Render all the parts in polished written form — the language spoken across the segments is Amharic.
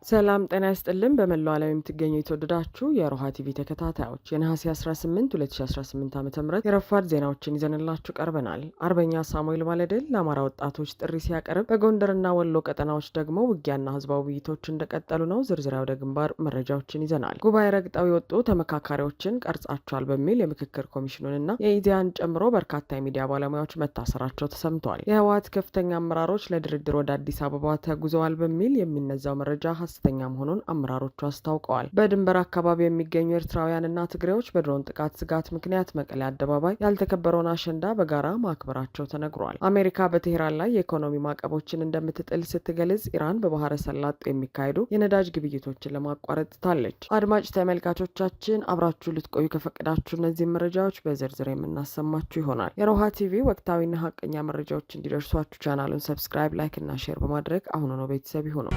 ሰላም ጤና ይስጥልን። በመላው ዓለም የምትገኙ የተወደዳችሁ የሮሃ ቲቪ ተከታታዮች የነሐሴ 18 2018 ዓ.ም የረፋድ ዜናዎችን ይዘንላችሁ ቀርበናል። አርበኛ ሳሙኤል ባለድል ለአማራ ወጣቶች ጥሪ ሲያቀርብ፣ በጎንደርና ወሎ ቀጠናዎች ደግሞ ውጊያና ህዝባዊ ውይይቶች እንደቀጠሉ ነው። ዝርዝር ወደ ግንባር መረጃዎችን ይዘናል። ጉባኤ ረግጠው የወጡ ተመካካሪዎችን ቀርጻቸዋል በሚል የምክክር ኮሚሽኑንና የኢዜአን ጨምሮ በርካታ የሚዲያ ባለሙያዎች መታሰራቸው ተሰምተዋል። የህወሓት ከፍተኛ አመራሮች ለድርድር ወደ አዲስ አበባ ተጉዘዋል በሚል የሚነዛው መረጃ ሐሰተኛ መሆኑን አመራሮቹ አስታውቀዋል። በድንበር አካባቢ የሚገኙ ኤርትራውያንና ትግሬዎች በድሮን ጥቃት ስጋት ምክንያት መቀሌ አደባባይ ያልተከበረውን አሸንዳ በጋራ ማክበራቸው ተነግሯል። አሜሪካ በቴህራን ላይ የኢኮኖሚ ማዕቀቦችን እንደምትጥል ስትገልጽ፣ ኢራን በባህረ ሰላጤው የሚካሄዱ የነዳጅ ግብይቶችን ለማቋረጥ ትታለች። አድማጭ ተመልካቾቻችን አብራችሁ ልትቆዩ ከፈቀዳችሁ እነዚህ መረጃዎች በዝርዝር የምናሰማችሁ ይሆናል። የሮሃ ቲቪ ወቅታዊና ሀቀኛ መረጃዎች እንዲደርሷችሁ ቻናሉን ሰብስክራይብ፣ ላይክ እና ሼር በማድረግ አሁኑ ነው ቤተሰብ ይሁኑ።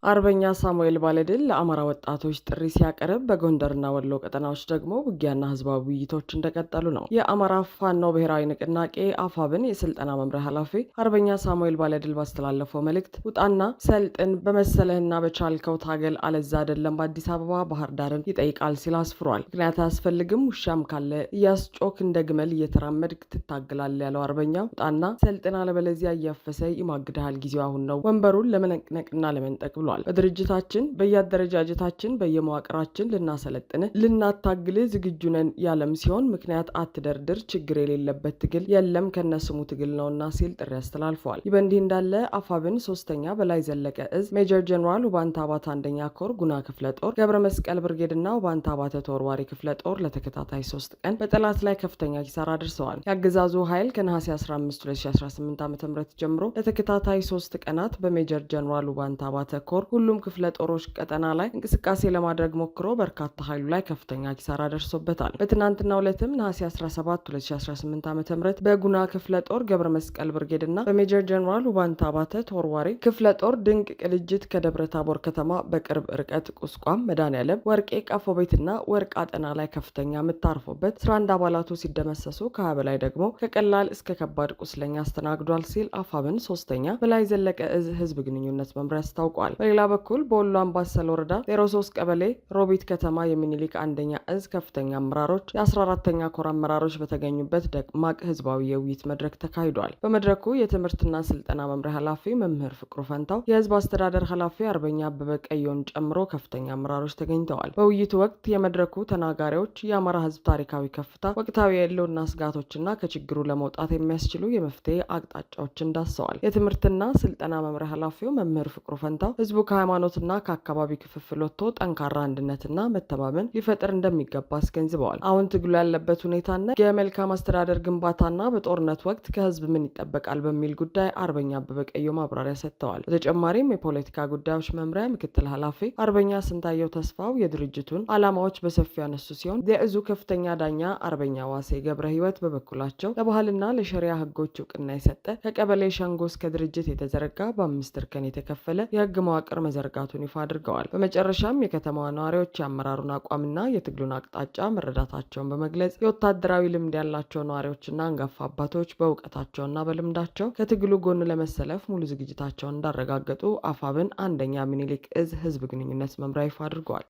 አርበኛ ሳሙኤል ባለድል ለአማራ ወጣቶች ጥሪ ሲያቀርብ፣ በጎንደርና ወሎ ቀጠናዎች ደግሞ ውጊያና ህዝባዊ ውይይቶች እንደቀጠሉ ነው። የአማራ ፋኖ ብሔራዊ ንቅናቄ አፋብን የስልጠና መምሪያ ኃላፊ አርበኛ ሳሙኤል ባለድል ባስተላለፈው መልእክት ውጣና ሰልጥን፣ በመሰለህና በቻልከው ታገል፣ አለዛ አይደለም በአዲስ አበባ ባህር ዳርን ይጠይቃል ሲል አስፍሯል። ምክንያት አያስፈልግም፣ ውሻም ካለ እያስጮክ እንደ ግመል እየተራመድክ ትታግላል ያለው አርበኛው ውጣና ሰልጥን፣ አለበለዚያ እያፈሰ ይማግድሃል፣ ጊዜው አሁን ነው ወንበሩን ለመነቅነቅና ለመንጠቅ ብሏል። በድርጅታችን በየአደረጃጀታችን በየመዋቅራችን ልናሰለጥን ልናታግል ዝግጁ ነን ያለም ሲሆን፣ ምክንያት አትደርድር፣ ችግር የሌለበት ትግል የለም ከነስሙ ትግል ነውና ሲል ጥሪ አስተላልፈዋል። ይህ በእንዲህ እንዳለ አፋብን ሶስተኛ በላይ ዘለቀ እዝ ሜጀር ጀነራል ውባንታ አባተ አንደኛ ኮር ጉና ክፍለ ጦር ገብረ መስቀል ብርጌድና ውባንታ አባተ ተወርዋሪ ክፍለ ጦር ለተከታታይ 3 ቀን በጠላት ላይ ከፍተኛ ኪሳራ አድርሰዋል። የአገዛዙ ኃይል ከነሐሴ 15 2018 ዓ.ም ጀምሮ ለተከታታይ 3 ቀናት በሜጀር ጀነራል ውባንታ አባተ ኮር ሁሉም ክፍለ ጦሮች ቀጠና ላይ እንቅስቃሴ ለማድረግ ሞክሮ በርካታ ኃይሉ ላይ ከፍተኛ ኪሳራ ደርሶበታል። በትናንትናው ዕለትም ነሐሴ 17 2018 ዓ.ም በጉና ክፍለ ጦር ገብረ መስቀል ብርጌድ እና በሜጀር ጀነራል ውባንታ አባተ ተወርዋሪ ክፍለ ጦር ድንቅ ቅልጅት ከደብረ ታቦር ከተማ በቅርብ ርቀት ቁስቋም መድኃኔዓለም ወርቄ ቃፎ ቤትና ወርቅ አጠና ላይ ከፍተኛ ምታርፎበት 11 አባላቱ ሲደመሰሱ ከ20 በላይ ደግሞ ከቀላል እስከ ከባድ ቁስለኛ አስተናግዷል ሲል አፋብን ሶስተኛ በላይ ዘለቀ እዝ ህዝብ ግንኙነት መምሪያ አስታውቋል። በሌላ በኩል በወሎ አምባሰል ወረዳ 03 ቀበሌ ሮቢት ከተማ የሚኒሊክ አንደኛ እዝ ከፍተኛ አመራሮች የ14ተኛ ኮር አመራሮች በተገኙበት ደማቅ ህዝባዊ የውይይት መድረክ ተካሂዷል። በመድረኩ የትምህርትና ስልጠና መምሪያ ኃላፊ መምህር ፍቅሩ ፈንታው፣ የህዝብ አስተዳደር ኃላፊ አርበኛ አበበ ቀዮን ጨምሮ ከፍተኛ አመራሮች ተገኝተዋል። በውይይቱ ወቅት የመድረኩ ተናጋሪዎች የአማራ ህዝብ ታሪካዊ ከፍታ፣ ወቅታዊ የህልውና ስጋቶችና ከችግሩ ለመውጣት የሚያስችሉ የመፍትሄ አቅጣጫዎችን ዳሰዋል። የትምህርትና ስልጠና መምሪያ ኃላፊው መምህር ፍቅሩ ፈንታው ህዝቡ ከሃይማኖትና ከአካባቢ ክፍፍል ወጥቶ ጠንካራ አንድነትና መተማመን ሊፈጥር እንደሚገባ አስገንዝበዋል። አሁን ትግሉ ያለበት ሁኔታና የመልካም አስተዳደር ግንባታና በጦርነት ወቅት ከህዝብ ምን ይጠበቃል በሚል ጉዳይ አርበኛ አበበ ቀዮ ማብራሪያ ሰጥተዋል። በተጨማሪም የፖለቲካ ጉዳዮች መምሪያ ምክትል ኃላፊ አርበኛ ስንታየው ተስፋው የድርጅቱን ዓላማዎች በሰፊው ያነሱ ሲሆን፣ የእዙ ከፍተኛ ዳኛ አርበኛ ዋሴ ገብረ ህይወት በበኩላቸው ለባህልና ለሸሪያ ህጎች እውቅና የሰጠ ከቀበሌ ሸንጎ እስከ ድርጅት የተዘረጋ በ5 እርከን የተከፈለ የህግ መዋቅር መዘርጋቱን ይፋ አድርገዋል። በመጨረሻም የከተማዋ ነዋሪዎች የአመራሩን አቋምና የትግሉን አቅጣጫ መረዳታቸውን በመግለጽ የወታደራዊ ልምድ ያላቸው ነዋሪዎችና አንጋፋ አባቶች በእውቀታቸውና በልምዳቸው ከትግሉ ጎን ለመሰለፍ ሙሉ ዝግጅታቸውን እንዳረጋገጡ አፋብን አንደኛ ሚኒሊክ እዝ ህዝብ ግንኙነት መምሪያ ይፋ አድርገዋል።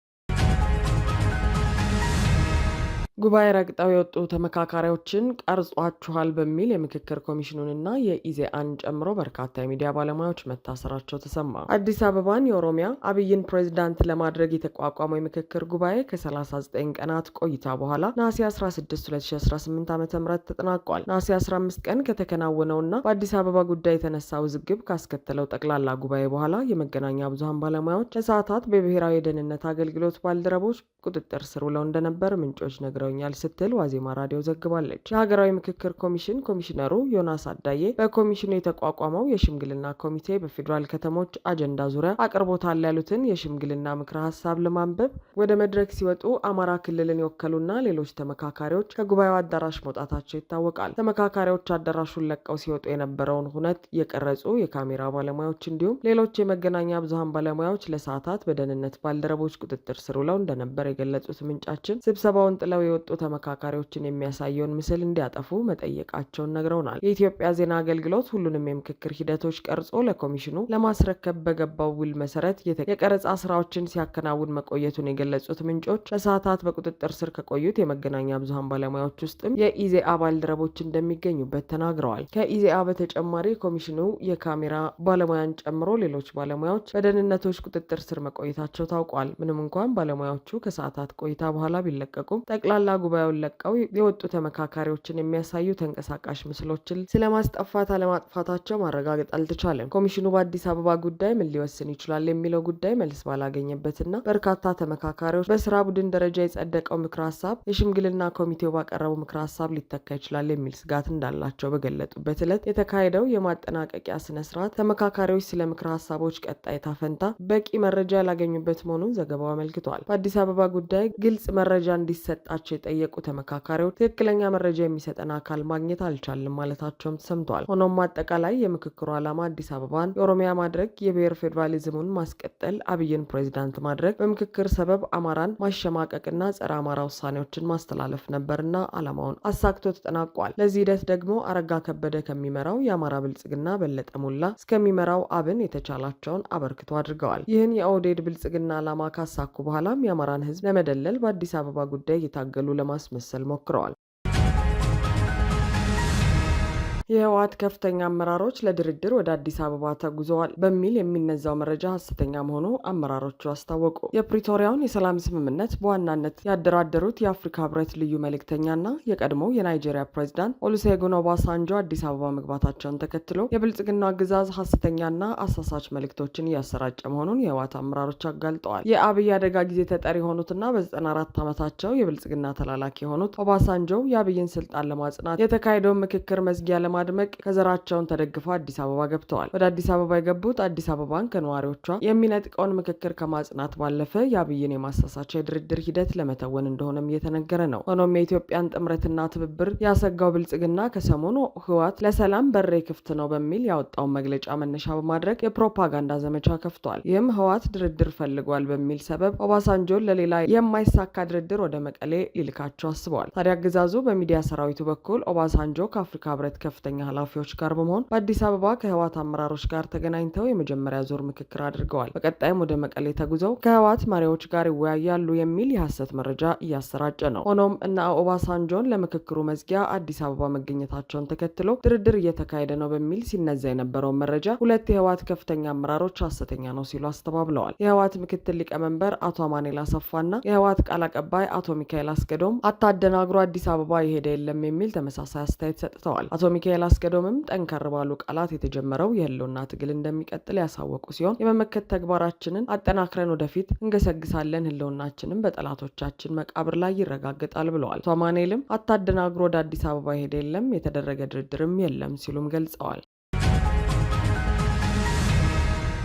ጉባኤ ረግጠው የወጡ ተመካካሪዎችን ቀርጿችኋል በሚል የምክክር ኮሚሽኑንና የኢዜአን ጨምሮ በርካታ የሚዲያ ባለሙያዎች መታሰራቸው ተሰማ። አዲስ አበባን የኦሮሚያ አብይን ፕሬዝዳንት ለማድረግ የተቋቋመው የምክክር ጉባኤ ከ39 ቀናት ቆይታ በኋላ ነሐሴ 16 2018 ዓ.ም ተጠናቋል። ነሐሴ 15 ቀን ከተከናወነውና በአዲስ አበባ ጉዳይ የተነሳ ውዝግብ ካስከተለው ጠቅላላ ጉባኤ በኋላ የመገናኛ ብዙሃን ባለሙያዎች ለሰዓታት በብሔራዊ የደህንነት አገልግሎት ባልደረቦች ቁጥጥር ስር ውለው እንደነበር ምንጮች ነግረው ስትል ዋዜማ ራዲዮ ዘግባለች። የሀገራዊ ምክክር ኮሚሽን ኮሚሽነሩ ዮናስ አዳዬ በኮሚሽኑ የተቋቋመው የሽምግልና ኮሚቴ በፌዴራል ከተሞች አጀንዳ ዙሪያ አቅርቦታል ያሉትን የሽምግልና ምክረ ሀሳብ ለማንበብ ወደ መድረክ ሲወጡ አማራ ክልልን የወከሉና ሌሎች ተመካካሪዎች ከጉባኤው አዳራሽ መውጣታቸው ይታወቃል። ተመካካሪዎች አዳራሹን ለቀው ሲወጡ የነበረውን ሁነት የቀረጹ የካሜራ ባለሙያዎች እንዲሁም ሌሎች የመገናኛ ብዙሃን ባለሙያዎች ለሰዓታት በደህንነት ባልደረቦች ቁጥጥር ስር ውለው እንደነበር የገለጹት ምንጫችን ስብሰባውን ጥለው የወጡ ተመካካሪዎችን የሚያሳየውን ምስል እንዲያጠፉ መጠየቃቸውን ነግረውናል። የኢትዮጵያ ዜና አገልግሎት ሁሉንም የምክክር ሂደቶች ቀርጾ ለኮሚሽኑ ለማስረከብ በገባው ውል መሰረት የቀረጻ ስራዎችን ሲያከናውን መቆየቱን የገለጹት ምንጮች ለሰዓታት በቁጥጥር ስር ከቆዩት የመገናኛ ብዙሃን ባለሙያዎች ውስጥም የኢዜአ ባልደረቦች እንደሚገኙበት ተናግረዋል። ከኢዜአ በተጨማሪ ኮሚሽኑ የካሜራ ባለሙያን ጨምሮ ሌሎች ባለሙያዎች በደህንነቶች ቁጥጥር ስር መቆየታቸው ታውቋል። ምንም እንኳን ባለሙያዎቹ ከሰዓታት ቆይታ በኋላ ቢለቀቁም ጠቅላላ ጉባኤውን ለቀው የወጡ ተመካካሪዎችን የሚያሳዩ ተንቀሳቃሽ ምስሎችን ስለማስጠፋት አለማጥፋታቸው ማረጋገጥ አልተቻለም። ኮሚሽኑ በአዲስ አበባ ጉዳይ ምን ሊወስን ይችላል የሚለው ጉዳይ መልስ ባላገኘበትና በርካታ ተመካካሪዎች በስራ ቡድን ደረጃ የጸደቀው ምክረ ሀሳብ የሽምግልና ኮሚቴው ባቀረበው ምክረ ሀሳብ ሊተካ ይችላል የሚል ስጋት እንዳላቸው በገለጡበት ዕለት የተካሄደው የማጠናቀቂያ ስነስርዓት ተመካካሪዎች ስለ ምክረ ሀሳቦች ቀጣይ ዕጣ ፈንታ በቂ መረጃ ያላገኙበት መሆኑን ዘገባው አመልክቷል። በአዲስ አበባ ጉዳይ ግልጽ መረጃ እንዲሰጣቸው የጠየቁ ተመካካሪዎች ትክክለኛ መረጃ የሚሰጠን አካል ማግኘት አልቻልም ማለታቸውም ተሰምተዋል። ሆኖም አጠቃላይ የምክክሩ ዓላማ አዲስ አበባን የኦሮሚያ ማድረግ፣ የብሔር ፌዴራሊዝሙን ማስቀጠል፣ አብይን ፕሬዚዳንት ማድረግ፣ በምክክር ሰበብ አማራን ማሸማቀቅና ጸረ አማራ ውሳኔዎችን ማስተላለፍ ነበርና ዓላማውን አሳክቶ ተጠናቋል። ለዚህ ሂደት ደግሞ አረጋ ከበደ ከሚመራው የአማራ ብልጽግና በለጠ ሞላ እስከሚመራው አብን የተቻላቸውን አበርክቶ አድርገዋል። ይህን የኦህዴድ ብልጽግና ዓላማ ካሳኩ በኋላም የአማራን ሕዝብ ለመደለል በአዲስ አበባ ጉዳይ እየታገሉ ለማስመሰል ሞክረዋል። የህወሓት ከፍተኛ አመራሮች ለድርድር ወደ አዲስ አበባ ተጉዘዋል በሚል የሚነዛው መረጃ ሐሰተኛ መሆኑ አመራሮቹ አስታወቁ። የፕሪቶሪያውን የሰላም ስምምነት በዋናነት ያደራደሩት የአፍሪካ ህብረት ልዩ መልእክተኛና የቀድሞው የናይጄሪያ ፕሬዝዳንት ኦሉሴጉን ኦባሳንጆ አዲስ አበባ መግባታቸውን ተከትሎ የብልጽግና አገዛዝ ሐሰተኛና አሳሳች መልእክቶችን እያሰራጨ መሆኑን የህወሓት አመራሮች አጋልጠዋል። የአብይ አደጋ ጊዜ ተጠሪ የሆኑትና በ94 ዓመታቸው የብልጽግና ተላላኪ የሆኑት ኦባሳንጆ የአብይን ስልጣን ለማጽናት የተካሄደውን ምክክር መዝጊያ ለማድመቅ ከዘራቸውን ተደግፈው አዲስ አበባ ገብተዋል። ወደ አዲስ አበባ የገቡት አዲስ አበባን ከነዋሪዎቿ የሚነጥቀውን ምክክር ከማጽናት ባለፈ የአብይን የማሳሳቻ የድርድር ሂደት ለመተወን እንደሆነም እየተነገረ ነው። ሆኖም የኢትዮጵያን ጥምረትና ትብብር ያሰጋው ብልጽግና ከሰሞኑ ህወሓት ለሰላም በሬ ክፍት ነው በሚል ያወጣውን መግለጫ መነሻ በማድረግ የፕሮፓጋንዳ ዘመቻ ከፍቷል። ይህም ህወሓት ድርድር ፈልጓል በሚል ሰበብ ኦባሳንጆን ለሌላ የማይሳካ ድርድር ወደ መቀሌ ሊልካቸው አስበዋል። ታዲያ አገዛዙ በሚዲያ ሰራዊቱ በኩል ኦባሳንጆ ከአፍሪካ ህብረት ከፍተኛ ኃላፊዎች ጋር በመሆን በአዲስ አበባ ከህወሓት አመራሮች ጋር ተገናኝተው የመጀመሪያ ዙር ምክክር አድርገዋል። በቀጣይም ወደ መቀሌ ተጉዘው ከህወሓት መሪዎች ጋር ይወያያሉ የሚል የሐሰት መረጃ እያሰራጨ ነው። ሆኖም እና ኦባሳንጆን ለምክክሩ መዝጊያ አዲስ አበባ መገኘታቸውን ተከትሎ ድርድር እየተካሄደ ነው በሚል ሲነዛ የነበረውን መረጃ ሁለት የህወሓት ከፍተኛ አመራሮች ሐሰተኛ ነው ሲሉ አስተባብለዋል። የህወሓት ምክትል ሊቀመንበር አቶ አማኑኤል አሰፋና የህወሓት ቃል አቀባይ አቶ ሚካኤል አስገዶም አታደናግሮ አዲስ አበባ የሄደ የለም የሚል ተመሳሳይ አስተያየት ሰጥተዋል። አቶ ሚካኤል አስገዶምም ጠንከር ባሉ ቃላት የተጀመረው የህልውና ትግል እንደሚቀጥል ያሳወቁ ሲሆን የመመከት ተግባራችንን አጠናክረን ወደፊት እንገሰግሳለን፣ ህልውናችንም በጠላቶቻችን መቃብር ላይ ይረጋገጣል ብለዋል። አቶ አማኑኤልም አታደናግሮ ወደ አዲስ አበባ የሄደ የለም፣ የተደረገ ድርድርም የለም ሲሉም ገልጸዋል።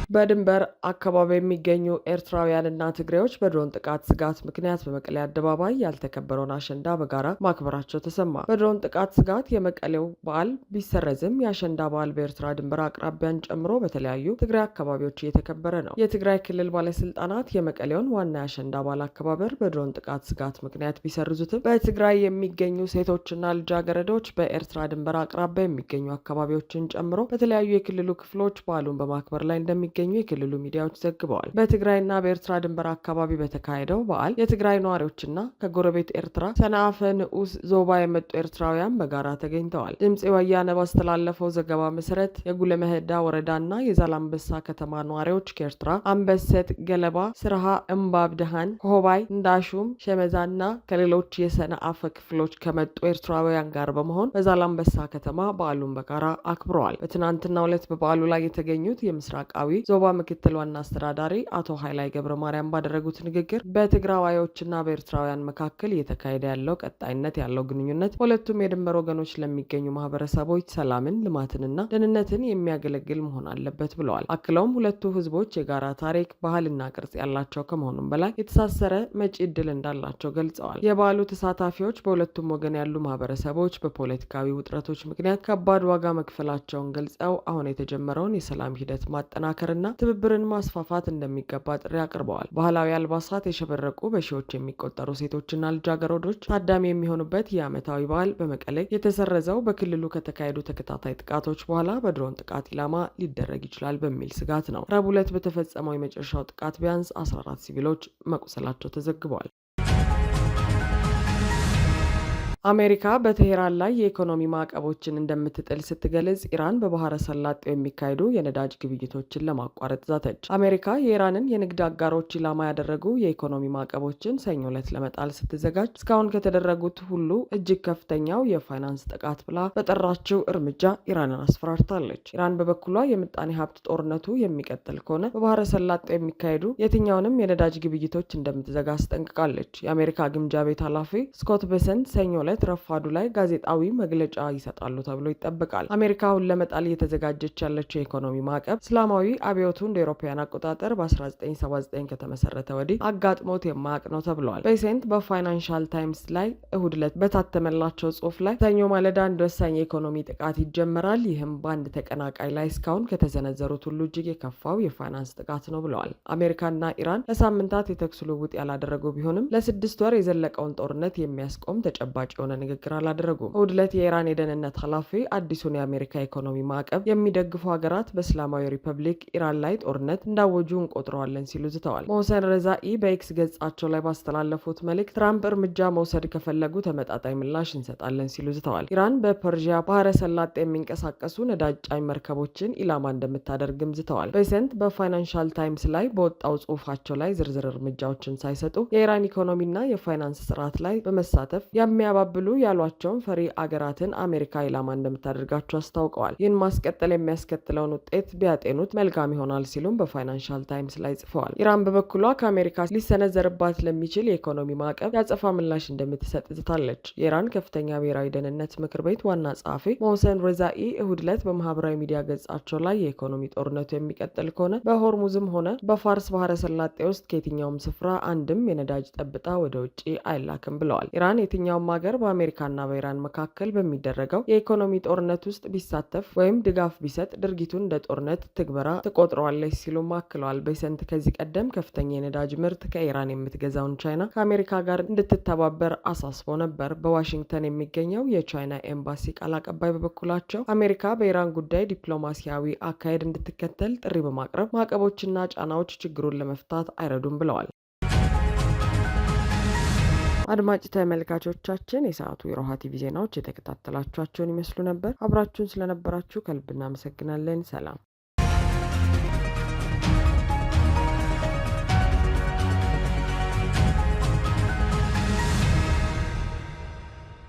በድንበር አካባቢ የሚገኙ ኤርትራውያንና ትግሬዎች በድሮን ጥቃት ስጋት ምክንያት በመቀሌ አደባባይ ያልተከበረውን አሸንዳ በጋራ ማክበራቸው ተሰማ። በድሮን ጥቃት ስጋት የመቀሌው በዓል ቢሰረዝም የአሸንዳ በዓል በኤርትራ ድንበር አቅራቢያን ጨምሮ በተለያዩ ትግራይ አካባቢዎች እየተከበረ ነው። የትግራይ ክልል ባለስልጣናት የመቀሌውን ዋና የአሸንዳ በዓል አከባበር በድሮን ጥቃት ስጋት ምክንያት ቢሰርዙትም በትግራይ የሚገኙ ሴቶችና ልጃገረዶች በኤርትራ ድንበር አቅራቢያ የሚገኙ አካባቢዎችን ጨምሮ በተለያዩ የክልሉ ክፍሎች በዓሉን በማክበር ላይ እንደሚገኙ የክልሉ ሚዲያዎች ዘግበዋል። በትግራይና በኤርትራ ድንበር አካባቢ በተካሄደው በዓል የትግራይ ነዋሪዎችና ከጎረቤት ኤርትራ ሰንዓፈ ንዑስ ዞባ የመጡ ኤርትራውያን በጋራ ተገኝተዋል። ድምጽ ወያነ ባስተላለፈው ዘገባ መሰረት የጉለመህዳ ወረዳና የዛላምበሳ ከተማ ነዋሪዎች ከኤርትራ አንበሰት፣ ገለባ፣ ስርሃ፣ እምባብ ደሃን፣ ኮሆባይ፣ እንዳሹም፣ ሸመዛና ከሌሎች የሰንዓፈ ክፍሎች ከመጡ ኤርትራውያን ጋር በመሆን በዛላምበሳ ከተማ በዓሉን በጋራ አክብረዋል። በትናንትናው ዕለት በበዓሉ ላይ የተገኙት የምስራቃዊ ዞባ ምክትል ዋና አስተዳዳሪ አቶ ኃይላይ ገብረ ማርያም ባደረጉት ንግግር በትግራዋዮችና በኤርትራውያን መካከል እየተካሄደ ያለው ቀጣይነት ያለው ግንኙነት በሁለቱም የድንበር ወገኖች ለሚገኙ ማህበረሰቦች ሰላምን፣ ልማትንና ደህንነትን የሚያገለግል መሆን አለበት ብለዋል። አክለውም ሁለቱ ህዝቦች የጋራ ታሪክ፣ ባህልና ቅርጽ ያላቸው ከመሆኑም በላይ የተሳሰረ መጪ ዕድል እንዳላቸው ገልጸዋል። የበዓሉ ተሳታፊዎች በሁለቱም ወገን ያሉ ማህበረሰቦች በፖለቲካዊ ውጥረቶች ምክንያት ከባድ ዋጋ መክፈላቸውን ገልጸው አሁን የተጀመረውን የሰላም ሂደት ማጠናከር መጨመርና ትብብርን ማስፋፋት እንደሚገባ ጥሪ አቅርበዋል። ባህላዊ አልባሳት የሸበረቁ በሺዎች የሚቆጠሩ ሴቶችና ልጃገረዶች ታዳሚ የሚሆኑበት የዓመታዊ በዓል በመቀሌ የተሰረዘው በክልሉ ከተካሄዱ ተከታታይ ጥቃቶች በኋላ በድሮን ጥቃት ኢላማ ሊደረግ ይችላል በሚል ስጋት ነው። ረቡዕ ዕለት በተፈጸመው የመጨረሻው ጥቃት ቢያንስ 14 ሲቪሎች መቁሰላቸው ተዘግቧል። አሜሪካ በቴሄራን ላይ የኢኮኖሚ ማዕቀቦችን እንደምትጥል ስትገልጽ ኢራን በባህረ ሰላጤው የሚካሄዱ የነዳጅ ግብይቶችን ለማቋረጥ ዛተች። አሜሪካ የኢራንን የንግድ አጋሮች ኢላማ ያደረጉ የኢኮኖሚ ማዕቀቦችን ሰኞ ዕለት ለመጣል ስትዘጋጅ እስካሁን ከተደረጉት ሁሉ እጅግ ከፍተኛው የፋይናንስ ጥቃት ብላ በጠራችው እርምጃ ኢራንን አስፈራርታለች። ኢራን በበኩሏ የምጣኔ ሀብት ጦርነቱ የሚቀጥል ከሆነ በባህረ ሰላጤው የሚካሄዱ የትኛውንም የነዳጅ ግብይቶች እንደምትዘጋ አስጠንቅቃለች። የአሜሪካ ግምጃ ቤት ኃላፊ ስኮት ቤሰንት ሰኞ ዕለት ረፋዱ ላይ ጋዜጣዊ መግለጫ ይሰጣሉ ተብሎ ይጠበቃል። አሜሪካ አሁን ለመጣል እየተዘጋጀች ያለችው የኢኮኖሚ ማዕቀብ እስላማዊ አብዮቱ እንደ አውሮፓውያን አቆጣጠር በ1979 ከተመሰረተ ወዲህ አጋጥሞት የማያውቅ ነው ተብሏል። ቤሰንት በፋይናንሻል ታይምስ ላይ እሁድ ዕለት በታተመላቸው ጽሑፍ ላይ ሰኞ ማለዳ አንድ ወሳኝ የኢኮኖሚ ጥቃት ይጀመራል፣ ይህም በአንድ ተቀናቃይ ላይ እስካሁን ከተሰነዘሩት ሁሉ እጅግ የከፋው የፋይናንስ ጥቃት ነው ብለዋል። አሜሪካና ኢራን ለሳምንታት የተኩስ ልውውጥ ያላደረጉ ቢሆንም ለ6 ወር የዘለቀውን ጦርነት የሚያስቆም ተጨባጭ የሆነ ንግግር አላደረጉም። እሁድ ዕለት የኢራን የደህንነት ኃላፊ አዲሱን የአሜሪካ ኢኮኖሚ ማዕቀብ የሚደግፉ ሀገራት በእስላማዊ ሪፐብሊክ ኢራን ላይ ጦርነት እንዳወጁ እንቆጥረዋለን ሲሉ ዝተዋል። ሞሰን ረዛኢ በኤክስ ገጻቸው ላይ ባስተላለፉት መልእክት ትራምፕ እርምጃ መውሰድ ከፈለጉ ተመጣጣኝ ምላሽ እንሰጣለን ሲሉ ዝተዋል። ኢራን በፐርዢያ ባህረ ሰላጤ የሚንቀሳቀሱ ነዳጅ ጫኝ መርከቦችን ኢላማ እንደምታደርግም ዝተዋል። ቤሰንት በፋይናንሻል ታይምስ ላይ በወጣው ጽሑፋቸው ላይ ዝርዝር እርምጃዎችን ሳይሰጡ የኢራን ኢኮኖሚና የፋይናንስ ስርዓት ላይ በመሳተፍ የሚያባብሉ ያሏቸውን ፈሪ አገራትን አሜሪካ ኢላማ እንደምታደርጋቸው አስታውቀዋል። ይህን ማስቀጠል የሚያስከትለውን ውጤት ቢያጤኑት መልካም ይሆናል ሲሉም በፋይናንሻል ታይምስ ላይ ጽፈዋል። ኢራን በበኩሏ ከአሜሪካ ሊሰነዘርባት ለሚችል የኢኮኖሚ ማዕቀብ ያጸፋ ምላሽ እንደምትሰጥ ዝታለች። የኢራን ከፍተኛ ብሔራዊ ደህንነት ምክር ቤት ዋና ጸሐፊ ሞሰን ረዛኢ እሁድ ዕለት በማህበራዊ ሚዲያ ገጻቸው ላይ የኢኮኖሚ ጦርነቱ የሚቀጥል ከሆነ በሆርሙዝም ሆነ በፋርስ ባህረ ሰላጤ ውስጥ ከየትኛውም ስፍራ አንድም የነዳጅ ጠብታ ወደ ውጭ አይላክም ብለዋል። ኢራን የትኛውም ሀገር በአሜሪካና በኢራን መካከል በሚደረገው የኢኮኖሚ ጦርነት ውስጥ ቢሳተፍ ወይም ድጋፍ ቢሰጥ ድርጊቱን እንደ ጦርነት ትግበራ ትቆጥረዋለች ሲሉም አክለዋል። ቤሰንት ከዚህ ቀደም ከፍተኛ የነዳጅ ምርት ከኢራን የምትገዛውን ቻይና ከአሜሪካ ጋር እንድትተባበር አሳስቦ ነበር። በዋሽንግተን የሚገኘው የቻይና ኤምባሲ ቃል አቀባይ በበኩላቸው አሜሪካ በኢራን ጉዳይ ዲፕሎማሲያዊ አካሄድ እንድትከተል ጥሪ በማቅረብ ማዕቀቦችና ጫናዎች ችግሩን ለመፍታት አይረዱም ብለዋል። አድማጭ ተመልካቾቻችን የሰዓቱ የሮሃ ቲቪ ዜናዎች የተከታተላችኋቸውን ይመስሉ ነበር። አብራችሁን ስለነበራችሁ ከልብ እናመሰግናለን። ሰላም።